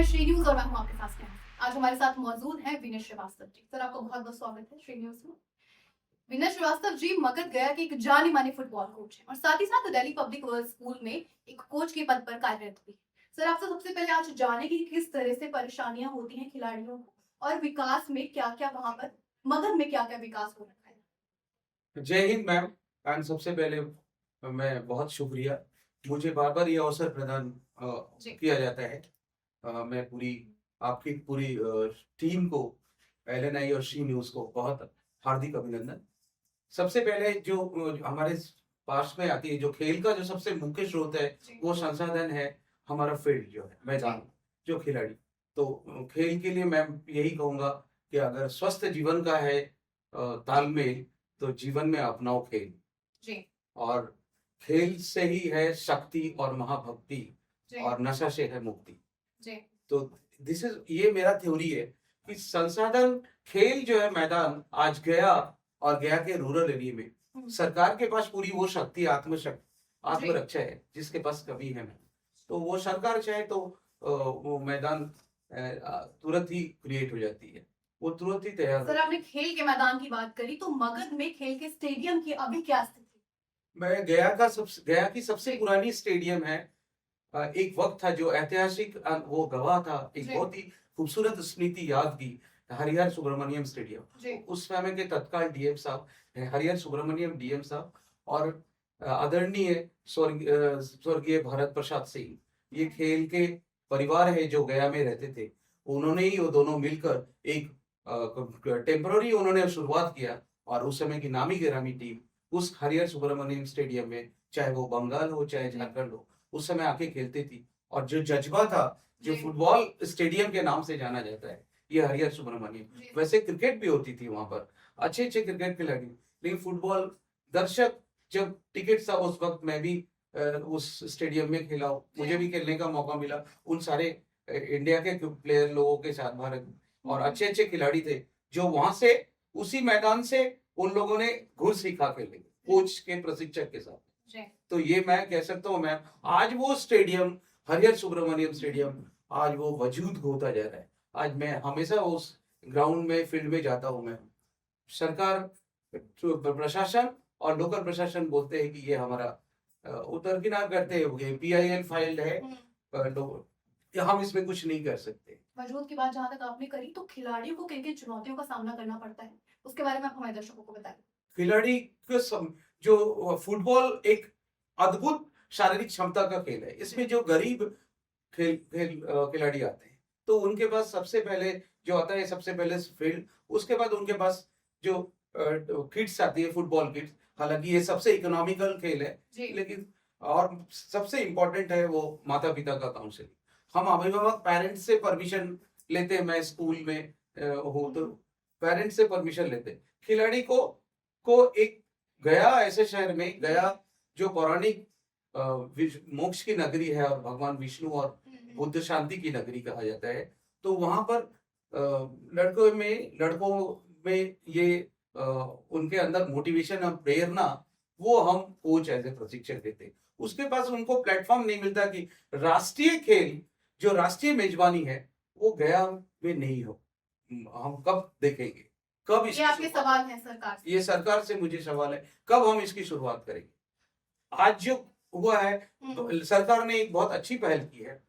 Shri news और मैं हूं आपके साथ स्नेहा। आज हमारे साथ मौजूद हैं विनय श्रीवास्तव जी। सर, आपका बहुत बहुत स्वागत है श्री न्यूज में। विनय श्रीवास्तव जी मगध गया के एक जाने माने फुटबॉल कोच हैं और साथ ही साथ दिल्ली पब्लिक स्कूल में एक कोच के पद पर कार्यरत भी। सर, आपसे सबसे पहले आज जाने की किस तरह से परेशानियां होती हैं खिलाड़ियों को और विकास में क्या क्या वहां पर मगध में क्या क्या विकास हो रखा है। जय हिंद मैम। एंड सबसे पहले मैं बहुत शुक्रिया, मुझे बार बार ये अवसर प्रदान किया जाता है। मैं पूरी आपकी पूरी टीम को, एलएनआई और शी न्यूज को बहुत हार्दिक अभिनंदन। सबसे पहले जो हमारे पास में आती है, जो खेल का जो सबसे मुख्य स्रोत है वो संसाधन है हमारा फील्ड, जो है मैदान, जो खिलाड़ी। तो खेल के लिए मैं यही कहूंगा कि अगर स्वस्थ जीवन का है तालमेल, तो जीवन में अपनाओ खेल जी। और खेल से ही है शक्ति और महाभक्ति जी। और नशा से है मुक्ति। जी। तो दिस इज, ये मेरा थ्योरी है कि संसाधन खेल जो है मैदान, आज गया और गया के रूरल एरिया में सरकार के पास पूरी वो शक्ति, आत्मरक्षा है जिसके पास कभी है नहीं। तो वो सरकार चाहे तो वो मैदान तुरंत ही क्रिएट हो जाती है, वो तुरंत ही तैयार। सर, आपने खेल के मैदान की बात करी, तो मगध में खेल के स्टेडियम की अभी क्या स्थिति? मैं गया की सबसे पुरानी स्टेडियम है। एक वक्त था जो ऐतिहासिक वो गवाह था, एक बहुत ही खूबसूरत स्मृति याद की, हरिहर सुब्रमण्यम स्टेडियम। उस समय के तत्काल डीएम साहब, हरिहर सुब्रमण्यम डीएम साहब, और आदरणीय स्वर्गीय भारत प्रसाद सिंह, ये खेल के परिवार है जो गया में रहते थे। उन्होंने ही, वो दोनों मिलकर एक टेम्पररी उन्होंने शुरुआत किया, और उस समय की नामी गिरामी टीम उस हरिहर सुब्रमण्यम स्टेडियम में, चाहे वो बंगाल हो चाहे झारखंड हो, उस समय आके खेलती थी। और जो जज्बा था, जो फुटबॉल स्टेडियम के नाम से जाना जाता है, ये हरिहर सुब्रमण्यम। वैसे क्रिकेट भी होती थी वहां पर, अच्छे अच्छे क्रिकेट खिलाड़ी, लेकिन फुटबॉल दर्शक जब टिकट था उस वक्त मैं भी उस स्टेडियम में खेला, मुझे भी खेलने का मौका मिला उन सारे इंडिया के प्लेयर लोगों के साथ, भारत, और अच्छे अच्छे खिलाड़ी थे जो वहां से, उसी मैदान से उन लोगों ने घुर सीखा खेलने, कोच के प्रशिक्षक के साथ। तो ये मैं कह सकता हूँ मैं, आज वो स्टेडियम, हरिहर सुब्रमण्यम स्टेडियम, आज वो वजूद होता जा रहा है। आज मैं हमेशा उस ग्राउंड में, फील्ड में जाता हूँ। मैं, सरकार, प्रशासन और लोकल प्रशासन बोलते हैं कि ये हमारा उतरकिनार करते हैं, ये पीआईएल फाइल है, हम इसमें कुछ नहीं कर सकते। वजूद की बात जहाँ तक आपने करी, तो खिलाड़ियों को किन किन चुनौतियों का सामना करना पड़ता है, उसके बारे में आप हमारे दर्शकों को बताएं। खिलाड़ी को जो फुटबॉल एक अद्भुत शारीरिक क्षमता का खेल है, इसमें जो गरीब खिलाड़ी आते हैं, तो उनके पास सबसे पहले जो आता है, सबसे पहले फील्ड, उसके बाद उनके पास जो किट्स आती है, फुटबॉल किट्स। हालांकि ये सबसे इकोनॉमिकल खेल है, लेकिन और सबसे इम्पोर्टेंट है वो माता पिता का काउंसलिंग। हम अभिभावक पेरेंट्स से परमिशन लेते हैं, मैं स्कूल में हूँ तो पेरेंट्स से परमिशन लेते हैं। खिलाड़ी को एक गया ऐसे शहर में, गया जो पौराणिक मोक्ष की नगरी है और भगवान विष्णु और बुद्ध शांति की नगरी कहा जाता है, तो वहां पर लड़कों में ये उनके अंदर मोटिवेशन और प्रेरणा, वो हम कोच ऐसे प्रशिक्षक देते हैं। उसके पास उनको प्लेटफॉर्म नहीं मिलता कि राष्ट्रीय खेल, जो राष्ट्रीय मेजबानी है, वो गया में नहीं हो। हम कब देखेंगे, कब ये आपके सवाल है सरकार से? ये सरकार से मुझे सवाल है, कब हम इसकी शुरुआत करेंगे। आज जो हुआ है, तो सरकार ने एक बहुत अच्छी पहल की है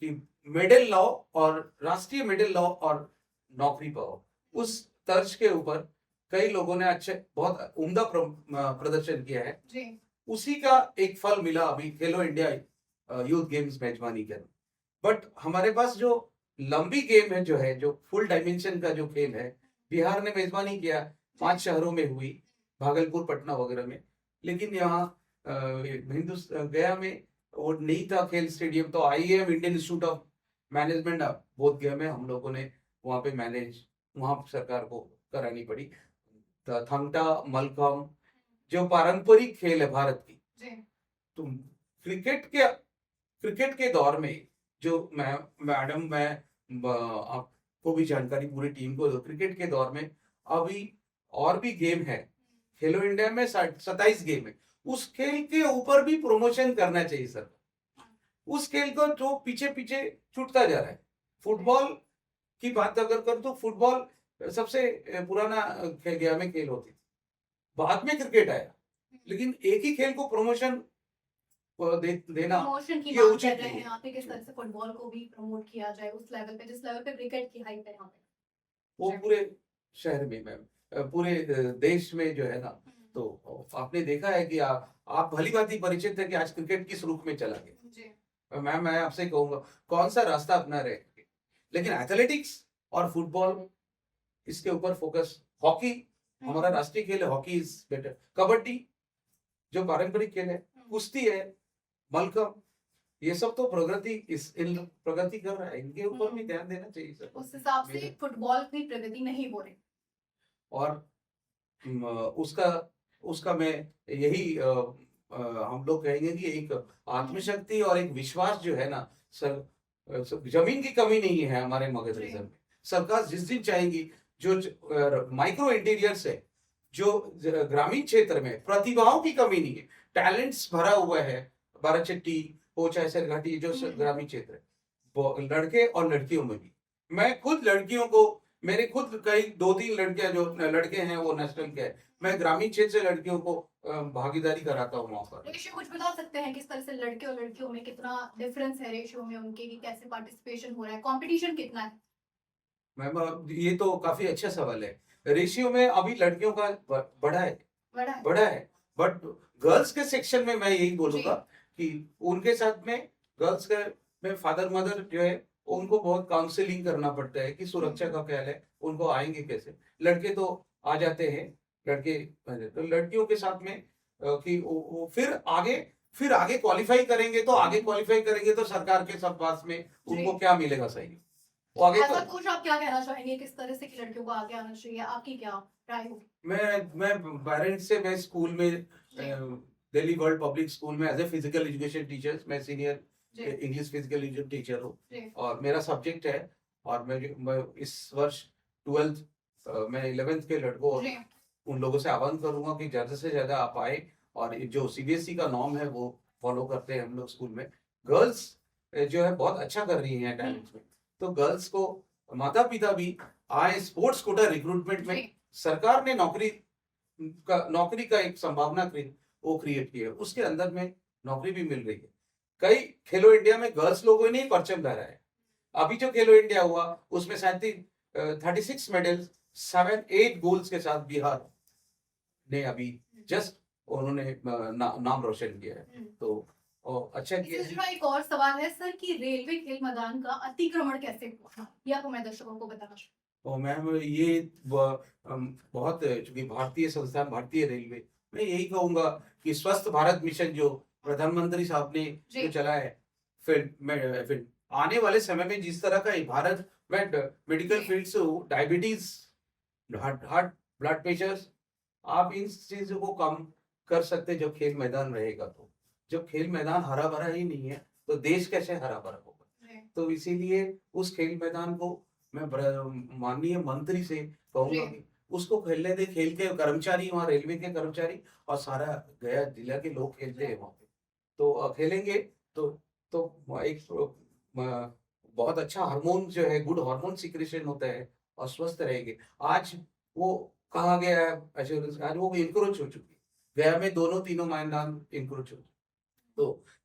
कि मेडल लाओ, और राष्ट्रीय मेडल लाओ और नौकरी पाओ। उस तर्ज के ऊपर कई लोगों ने अच्छे, बहुत उम्दा प्रदर्शन किया है। उसी का एक फल मिला अभी खेलो इंडिया यूथ गेम्स मेजबानी कर। बट हमारे पास जो लंबी गेम है, जो फुल डायमेंशन का जो खेल है, बिहार ने मेजबानी किया, 5 शहरों में हुई, भागलपुर, पटना वगैरह में, लेकिन यहाँ गया में वो नहीं था खेल स्टेडियम। तो IIM, Indian Institute of Management, Bodh Gaya में हम लोगों ने वहाँ पे मैनेज, वहाँ सरकार को करानी पड़ी। थंगटा, मलखम, जो पारंपरिक खेल है भारत की। तो क्रिकेट के दौर में, जो मैं आपको भी जानकारी, पूरी टीम को, क्रिकेट के दौर में अभी और भी गेम है। खेलो इंडिया में 27 गेम है, उस खेल के ऊपर भी प्रमोशन करना चाहिए सर। उस खेल को जो पीछे पीछे छूटता जा रहा है, फुटबॉल की बात अगर करूं तो फुटबॉल सबसे पुराना गया में खेल होती थी। बाद में क्रिकेट आया, लेकिन एक ही खेल को प्रमोशन देना प्रमोशन की ये बात उचित कर रहे नहीं हैं है। यहाँ पे, किस तरह से फुटबॉल को भी प्रमोट किया जाए उस लेवल पे जिस लेवल पे क्रिकेट की हाइप है यहाँ पे। वो जी। पूरे शहर में मैम, पूरे देश में जो है ना, तो आपने देखा है कि आप भली भांति परिचित है कि आज क्रिकेट किस रूप में चला गया। जी मैम मैं आपसे कहूंगा कौन सा रास्ता अपना रहे, लेकिन एथलेटिक्स और फुटबॉल इसके ऊपर फोकस। हॉकी हमारा राष्ट्रीय खेल है, हॉकी इज बेटर। कबड्डी जो पारंपरिक खेल है, कुश्ती है, मलखम, ये सब तो इन प्रगति कर रहा है, इनके ऊपर भी ध्यान देना चाहिए सर। उस हिसाब से फुटबॉल की प्रगति नहीं हो रही। और उसका उसका मैं यही हम लोग कहेंगे कि एक आत्मशक्ति और एक विश्वास जो है ना सर, जमीन की कमी नहीं है हमारे मगध जी। रीजन में। सरकार जिस दिन चाहेंगी, जो माइक्रो इंटीरियर्स है, जो ग्रामीण क्षेत्र में प्रतिभाओं की कमी नहीं है, टैलेंट्स भरा हुआ है, बाराचट्टी पोचा सरघाटी जो ग्रामीण क्षेत्र है, वो लड़के और लड़कियों में भी। मैं खुद लड़कियों को, मेरे खुद कई 2-3 लड़कियां जो लड़के हैं वो नेशनल के हैं, मैं ग्रामीण क्षेत्र से लड़कियों को भागीदारी कराता हूँ वहां पर। रेशियो कुछ बता सकते हैं किस तरह से लड़के और लड़कियों में कितना डिफरेंस है रेशियो में उनके, कि कैसे पार्टिसिपेशन हो रहा है, कंपटीशन कितना है? मैम ये तो काफी अच्छा सवाल है। रेशियो में अभी लड़कियों का बढ़ा है, बड़ा है। बढ़ा है, बट गर्ल्स के सेक्शन में मैं यही बोलूंगा कि उनके साथ में गर्ल्स के में फादर मदर जो है उनको बहुत काउंसलिंग करना पड़ता है कि सुरक्षा का ख्याल है, उनको आएंगे कैसे। लड़के तो आ जाते हैं, लड़के तो लड़कियों के साथ में कि वो फिर आगे क्वालिफाई करेंगे, तो आगे क्वालिफाई करेंगे तो सरकार के सब पास में उनको क्या मिलेगा सही, वो आगे ऐसा कुछ आप क्या कहना चाहेंगे किस तरह से कि लड़कियों को आगे आना चाहिए, आपकी क्या राय होगी? मैं पेरेंट्स से, मैं स्कूल में जी। दिल्ली वर्ल्ड पब्लिक स्कूल में as a physical education teacher, मैं सीनियर जी इंग्लिश फिजिकल एजुकेशन टीचर हूँ जी और मेरा सब्जेक्ट है। और मैं इस वर्ष 12th मैं 11th के लड़कों और जी उन लोगों से आह्वान करूंगा कि ज्यादा से ज्यादा आप आए, और जो सीबीएसई का नॉर्म है वो फॉलो करते हैं हम लोग स्कूल में। गर्ल्स जो है बहुत अच्छा कर रही हैं टैलेंट्स में, तो गर्ल्स को माता पिता भी आए। स्पोर्ट्स कोटा रिक्रूटमेंट में जी सरकार ने नौकरी का एक संभावना वो क्रिएट की है, उसके अंदर में नौकरी भी मिल रही है। कई खेलो इंडिया में गर्ल्स लोगों ने ही परचम लहराया है। अभी जो खेलो इंडिया हुआ उसमें 36 मेडल्स 7-8 गोल्स के साथ बिहार ने अभी जस्ट उन्होंने नाम रोशन किया है, तो अच्छा किया इससे जुड़ा एक और सवाल है सर कि रेलवे खेल मैदान का अतिक्रमण कैसे हुआ, ये आपको मैं दर्शकों को बताना चाहूँ। और मैम ये बहुत, चूंकि भारतीय संस्थान भारतीय रेलवे, मैं यही कहूंगा कि स्वस्थ भारत मिशन जो प्रधानमंत्री साहब ने जी। जो चला है, फिर आने वाले समय में जिस तरह का भारत में मेडिकल जी। फील्ड से डायबिटीज, हार्ट ब्लड प्रेशर, आप इन चीजों को कम कर सकते जब खेल मैदान रहेगा। तो जब खेल मैदान हरा भरा ही नहीं है तो देश कैसे हरा भरा होगा। जी तो इसीलिए उस खेल मैदान को मैं माननीय मंत्री से कहूंगा जी कि उसको खेलने दे। खेल के कर्मचारी, वहाँ रेलवे के कर्मचारी और सारा गया जिला के लोग खेलते हैं वहाँ पे, तो खेलेंगे तो एक बहुत अच्छा हार्मोन जो है, गुड हार्मोन सिक्रेशन होता है और स्वस्थ रहेंगे। आज वो कहा गया है एश्योरेंस, आज वो इंक्रोच हो चुकी है, गया में दोनों तीनों मैदान इंक्रोच हो चुके।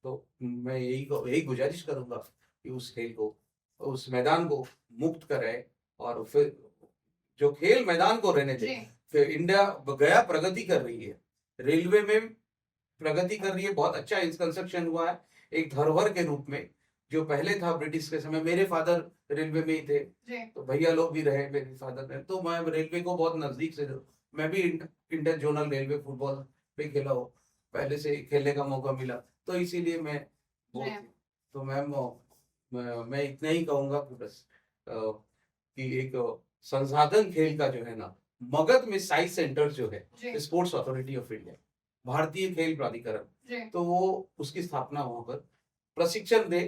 तो मैं यही गुजारिश करूंगा कि उस खेल को, उस मैदान को मुक्त कराए, और फिर जो खेल मैदान को रहने दे। जी फिर इंडिया गया प्रगति कर रही है, रेलवे में प्रगति कर रही है, बहुत अच्छा इंस्ट्रक्शन हुआ है एक धरोहर के रूप में। जो पहले था ब्रिटिश के समय, मेरे फादर रेलवे में ही थे, जी तो भैया लोग भी रहे मेरे फादर ने, तो मैं रेलवे को बहुत नजदीक से, मैं भी इंटर जोनल रेलवे फुटबॉल पे खेला हूँ, पहले से खेलने का मौका मिला, तो इसीलिए मैं जी तो मैम मैं इतना ही कहूंगा कि बस कि एक संसाधन खेल का जो है ना, मगध में साइंस सेंटर जो है, जी स्पोर्ट्स अथॉरिटी ऑफ इंडिया, भारतीय खेल प्राधिकरण, जी तो वो उसकी स्थापना वहां पर प्रशिक्षण दे।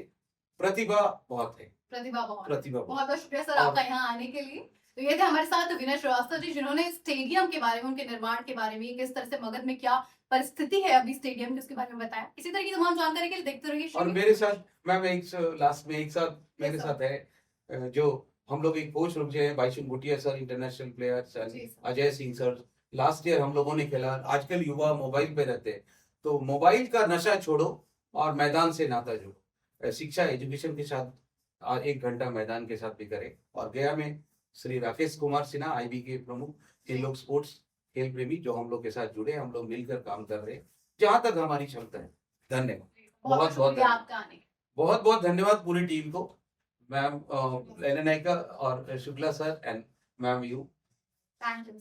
प्रतिभा बहुत है, प्रतिभा बहुत प्रतिभा बहुत बहुत शुक्रिया सर और- आपका यहाँ आने के लिए। तो ये थे हमारे साथ विनय श्रीवास्तव जी, जिन्होंने स्टेडियम के बारे में, उनके निर्माण के बारे में, किस तरह से मगध में क्या परिस्थिति है अभी स्टेडियम की, उसके बारे में बताया। इसी तरह की तमाम जानकारी के लिए देखते रहिए और श्री मेरे साथ मैम एक लास्ट में एक साथ मेरे Yes, sir. साथ है जो हम लोग एक कोच रुक जाए, Baichung Bhutia sir international players, जी sir. Ajay Singh sir, last year हम लोगों ने खेला। आजकल युवा मोबाइल पे रहते हैं, तो मोबाइल का नशा छोड़ो और मैदान से नाता जोड़ो। शिक्षा एजुकेशन के साथ 1 घंटा मैदान के साथ भी करें। और गया में श्री राकेश कुमार सिन्हा आईबी के प्रमुख, ये जी। लोग स्पोर्ट्स खेल प्रेमी जो हम लोग के साथ जुड़े, हम लोग मिलकर काम कर रहे हैं जहां तक हमारी क्षमता है। धन्यवाद। बहुत बहुत शुक्रिया धन्यवाद। आपका आने का। बहुत बहुत धन्यवाद पूरी टीम को, मैम लेना नायका और Shukla sir and ma'am you. Thank you.